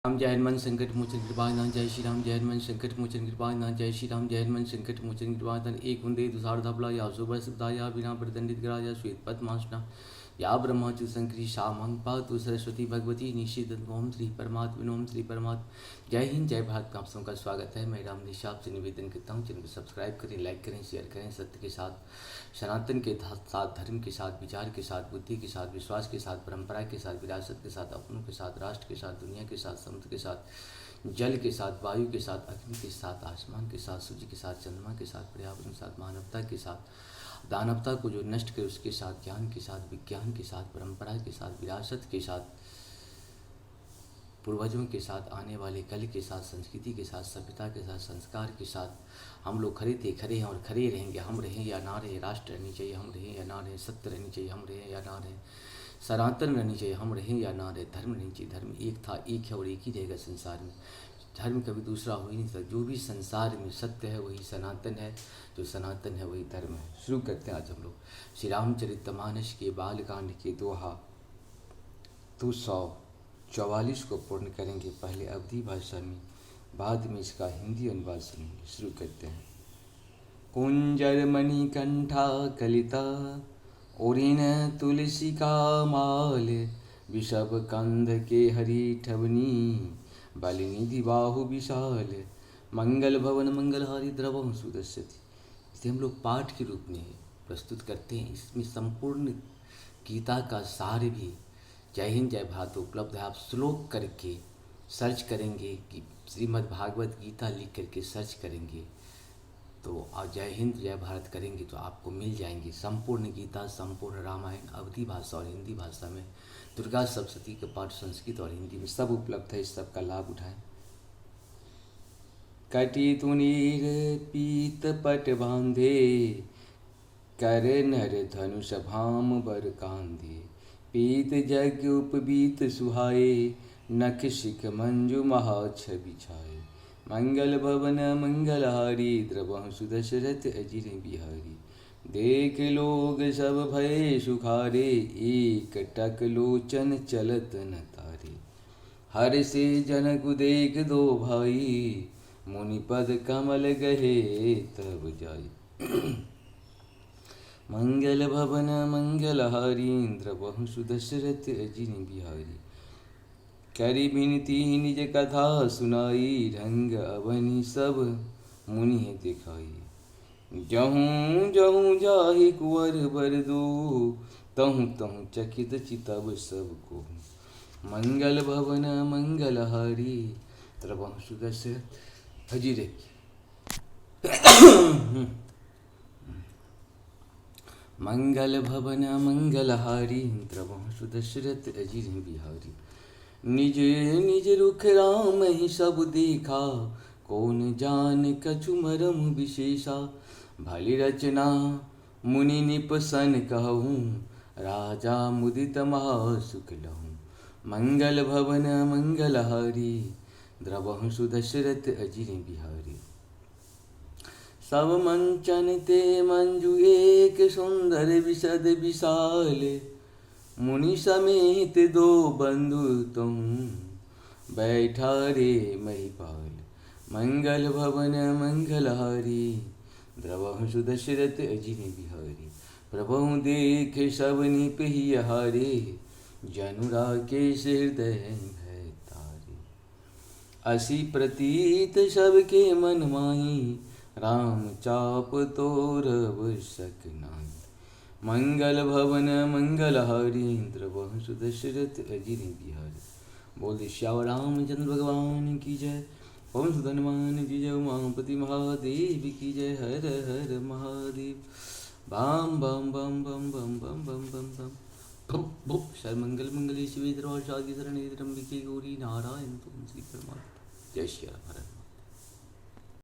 राम जय हनुमान संकट मोचन कृपानाथ जय श्री राम जय हनुमान संकट मोचन कृपानाथ जय श्री राम जय हनुमान संकट मोचन कृपानाथ एक वंदे तुषार धबला या सुबह सुधा या बिना प्रदंडित ग्रा या श्वेत पद्मासना या ब्रह्मचु संक्री शामं पातु सरस्वती भगवती निषेधन ओम श्री परमात्मा ओम श्री परमात्मा। जय हिंद जय भारत का आप सबका स्वागत है। मैं राम निशा आपसे निवेदन करता हूँ चैनल को सब्सक्राइब करें, लाइक करें, शेयर करें। सत्य के साथ, सनातन के साथ, धर्म के साथ, विचार के साथ, बुद्धि के साथ, विश्वास के साथ, परंपरा के साथ, विरासत के साथ, अपनों के साथ, राष्ट्र के साथ, दुनिया के साथ, समुद्र के साथ, जल के साथ, वायु के साथ, अग्नि के साथ, आसमान के साथ, सूर्य के साथ, चंद्रमा के साथ, पर्यावरण के साथ, मानवता के साथ, दानवता को जो नष्ट करे उसके साथ, ज्ञान के साथ, विज्ञान के साथ, परंपरा के साथ, विरासत के साथ, पूर्वजों के साथ, आने वाले कल के साथ, संस्कृति के साथ, सभ्यता के साथ, संस्कार के साथ हम लोग खड़े थे, खड़े हैं और खड़े रहेंगे। हम रहें या ना रहें, राष्ट्र रहनी चाहिए, हम रहें या ना रहें, सत्य रहनी चाहिए, हम रहें या ना रहें, सनातन रहनी चाहिए, हम रहें या ना रहें, धर्म रहनी चाहिए। धर्म एक था, एक है और एक ही रहेगा संसार में। धर्म कभी दूसरा हो ही नहीं सकता। जो भी संसार में सत्य है वही सनातन है, जो सनातन है वही धर्म है। शुरू करते हैं आज हम लोग श्री रामचरितमानस के बालकांड के दोहा 244 को पूर्ण करेंगे। पहले अवधी भाषा में, बाद में इसका हिंदी अनुवाद सुनेंगे। शुरू करते हैं। कुंजर मणिकंठा कलिता ओरिन तुलसी का माल, विषभ कंध के हरि ठवनी, बलिनिधि बाहु विशाल, मंगल भवन मंगलहारी द्रवहु सुदस्यति। इसे हम लोग पाठ के रूप में प्रस्तुत करते हैं। इसमें संपूर्ण गीता का सार भी जय हिंद जय भारत उपलब्ध है। आप श्लोक करके सर्च करेंगे कि श्रीमद् भागवत गीता लिख करके सर्च करेंगे तो आप जय हिंद जय भारत करेंगे तो आपको मिल जाएंगे संपूर्ण गीता, संपूर्ण रामायण अवधी भाषा और हिंदी भाषा में। दुर्गा सप्तशती का पाठ संस्कृत और हिंदी में सब उपलब्ध है। इस सब का लाभ उठाएं। कटी तुनीर पीत पट बांधे, कर नर धनुष भाम बर कांधे, पीत यज्ञ उपबीत सुहाए, नख शिख मंजु महाछ बिछाए, मंगल भवन मंगलहारी, द्रवहु सुदशरथ अजिर बिहारी, देख लोग सब भय सुखारे, एक टक लोचन चलत न तारे, हर से जनक देख दो भाई, मुनिपद कमल गहे तब जाई, मंगल भवन मंगलहारी, द्रवहु सुदशरथ अजिर बिहारी, करी बिनती निज कथा सुनाई, रंग अवनि सब मुनि दिखाई, जहूँ जहूँ जाहि कुंवर बर दो, तहूँ तहूँ चकित चितब सब को, मंगल भवन मंगलहारी, द्रवहु सुदशरथ अजिर मंगल भवन मंगलहारी, द्रवहु सुदशरथ अजिर बिहारी, निज निज रुख राम ही सब देखा, कौन जान कछु मरम विशेषा, भली रचना मुनि निपसन कहूँ, राजा मुदित महासुख लहूँ, मंगल भवन मंगलहारी, द्रवहु सुदशरथ अजिर बिहारी, सब मंचन ते मंजु एक सुंदर विशद विशाल, मुनि समेत दो बंधु तुम, बैठा रे महिपाल, मंगल भवन मंगलहारी, द्रवहु सुदशरथ अजिर बिहारी, प्रभु देख सब निपहि हारे, जनु राकेश हृदय भय तारे, असी प्रतीत सबके मन माही, राम चाप तोरब सक नाही, मंगल भवन मंगलहारी, द्रवहु सुदशरथ अजिर बिहारी। बोल श्याम रामचंद्र भगवान की जय। पवन सुत हनुमान की जय। उमापति महादेव की जय। हर हर महादेव। बम बम बम बम बम बम बम बम बम भुप भुप। सर्वमंगल मंगले शिवे सर्वार्थ साधिके शरण्ये त्र्यंबके गौरी नारायण तुलसी परमात्मा। जय श्री राम।